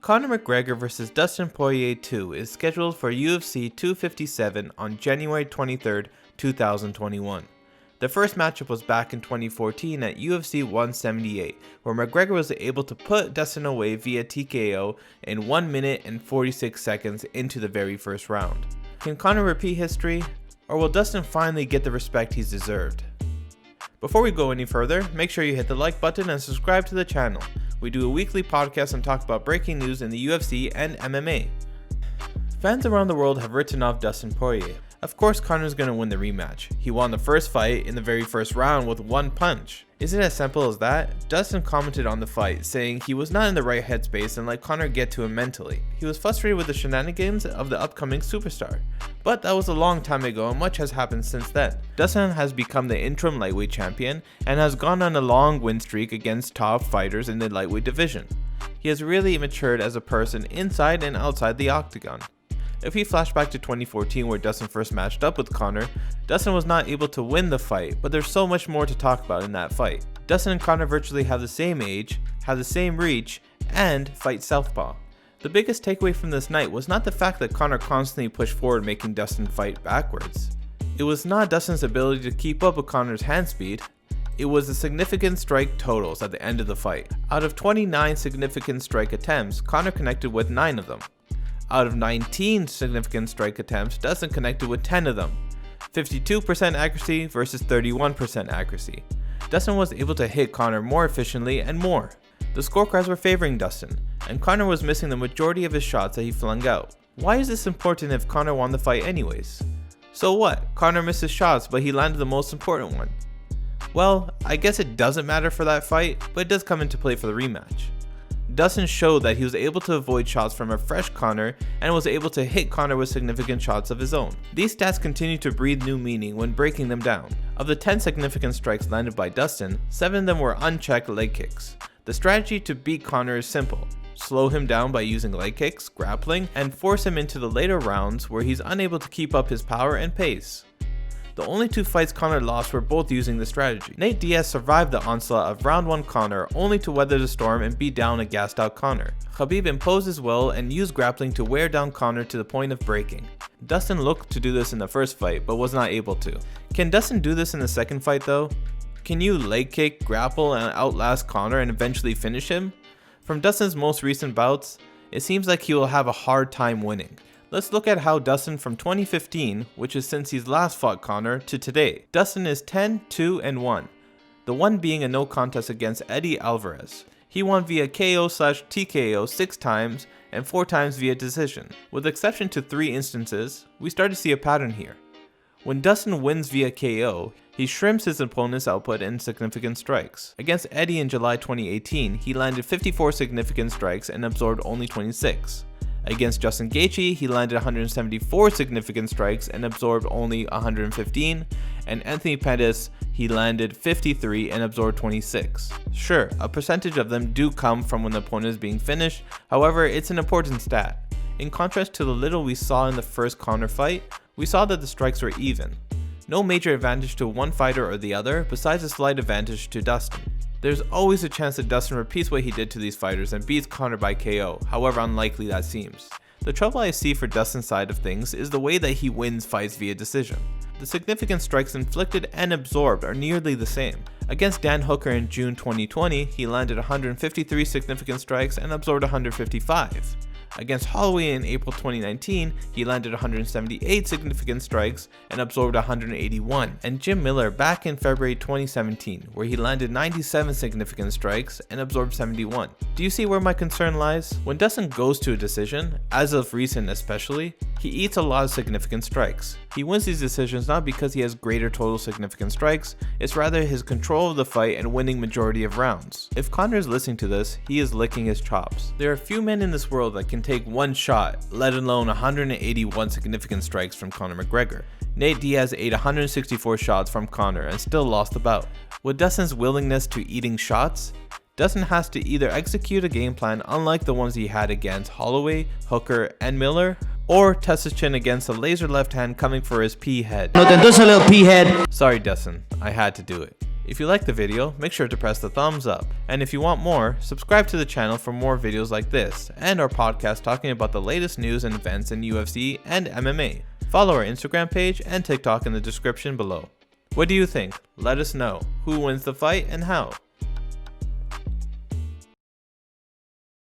Conor McGregor vs Dustin Poirier 2 is scheduled for UFC 257 on January 23, 2021. The first matchup was back in 2014 at UFC 178, where McGregor was able to put Dustin away via TKO in 1 minute and 46 seconds into the very first round. Can Conor repeat history, or will Dustin finally get the respect he's deserved? Before we go any further, make sure you hit the like button and subscribe to the channel. We do a weekly podcast and talk about breaking news in the UFC and MMA. Fans around the world have written off Dustin Poirier. Of course Conor's gonna win the rematch. He won the first fight in the very first round with one punch. Is it as simple as that? Dustin commented on the fight, saying he was not in the right headspace and let Conor get to him mentally. He was frustrated with the shenanigans of the upcoming superstar. But that was a long time ago and much has happened since then. Dustin has become the interim lightweight champion and has gone on a long win streak against top fighters in the lightweight division. He has really matured as a person inside and outside the octagon. If we flash back to 2014 where Dustin first matched up with Conor, Dustin was not able to win the fight, but there's so much more to talk about in that fight. Dustin and Conor virtually have the same age, have the same reach, and fight southpaw. The biggest takeaway from this night was not the fact that Conor constantly pushed forward making Dustin fight backwards. It was not Dustin's ability to keep up with Conor's hand speed. It was the significant strike totals at the end of the fight. Out of 29 significant strike attempts, Conor connected with 9 of them. Out of 19 significant strike attempts, Dustin connected with 10 of them. 52% accuracy versus 31% accuracy. Dustin was able to hit Conor more efficiently and more. The scorecards were favoring Dustin, and Conor was missing the majority of his shots that he flung out. Why is this important if Conor won the fight anyways? So what? Conor missed his shots, but he landed the most important one. Well, I guess it doesn't matter for that fight, but it does come into play for the rematch. Dustin showed that he was able to avoid shots from a fresh Conor and was able to hit Conor with significant shots of his own. These stats continue to breathe new meaning when breaking them down. Of the 10 significant strikes landed by Dustin, 7 of them were unchecked leg kicks. The strategy to beat Conor is simple. Slow him down by using leg kicks, grappling, and force him into the later rounds where he's unable to keep up his power and pace. The only 2 fights Conor lost were both using the strategy. Nate Diaz survived the onslaught of round 1 Conor only to weather the storm and beat down a gassed out Conor. Khabib imposed his will and used grappling to wear down Conor to the point of breaking. Dustin looked to do this in the first fight but was not able to. Can Dustin do this in the second fight though? Can you leg kick, grapple, and outlast Conor and eventually finish him? From Dustin's most recent bouts, it seems like he will have a hard time winning. Let's look at how Dustin from 2015, which is since he's last fought Conor, to today. Dustin is 10-2-1, the one being a no contest against Eddie Alvarez. He won via KO/TKO 6 times and 4 times via decision. With exception to 3 instances, we start to see a pattern here. When Dustin wins via KO, he shrimps his opponent's output in significant strikes. Against Eddie in July 2018, he landed 54 significant strikes and absorbed only 26. Against Justin Gaethje, he landed 174 significant strikes and absorbed only 115, and Anthony Pettis, he landed 53 and absorbed 26. Sure, a percentage of them do come from when the opponent is being finished, however, it's an important stat. In contrast to the little we saw in the first Conor fight, we saw that the strikes were even. No major advantage to one fighter or the other, besides a slight advantage to Dustin. There's always a chance that Dustin repeats what he did to these fighters and beats Conor by KO, however unlikely that seems. The trouble I see for Dustin's side of things is the way that he wins fights via decision. The significant strikes inflicted and absorbed are nearly the same. Against Dan Hooker in June 2020, he landed 153 significant strikes and absorbed 155. Against Holloway in April 2019, he landed 178 significant strikes and absorbed 181. And Jim Miller back in February 2017, where he landed 97 significant strikes and absorbed 71. Do you see where my concern lies? When Dustin goes to a decision, as of recent especially, he eats a lot of significant strikes. He wins these decisions not because he has greater total significant strikes, it's rather his control of the fight and winning majority of rounds. If Conor is listening to this, he is licking his chops. There are few men in this world that can take one shot, let alone 181 significant strikes from Conor McGregor. Nate Diaz ate 164 shots from Conor and still lost the bout. With Dustin's willingness to eating shots, Dustin has to either execute a game plan unlike the ones he had against Holloway, Hooker, and Miller, or test his chin against a laser left hand coming for his pea head. No te entonces little pea head. Sorry Dustin, I had to do it. If you liked the video, make sure to press the thumbs up. And if you want more, subscribe to the channel for more videos like this, and our podcast talking about the latest news and events in UFC and MMA. Follow our Instagram page and TikTok in the description below. What do you think? Let us know. Who wins the fight and how?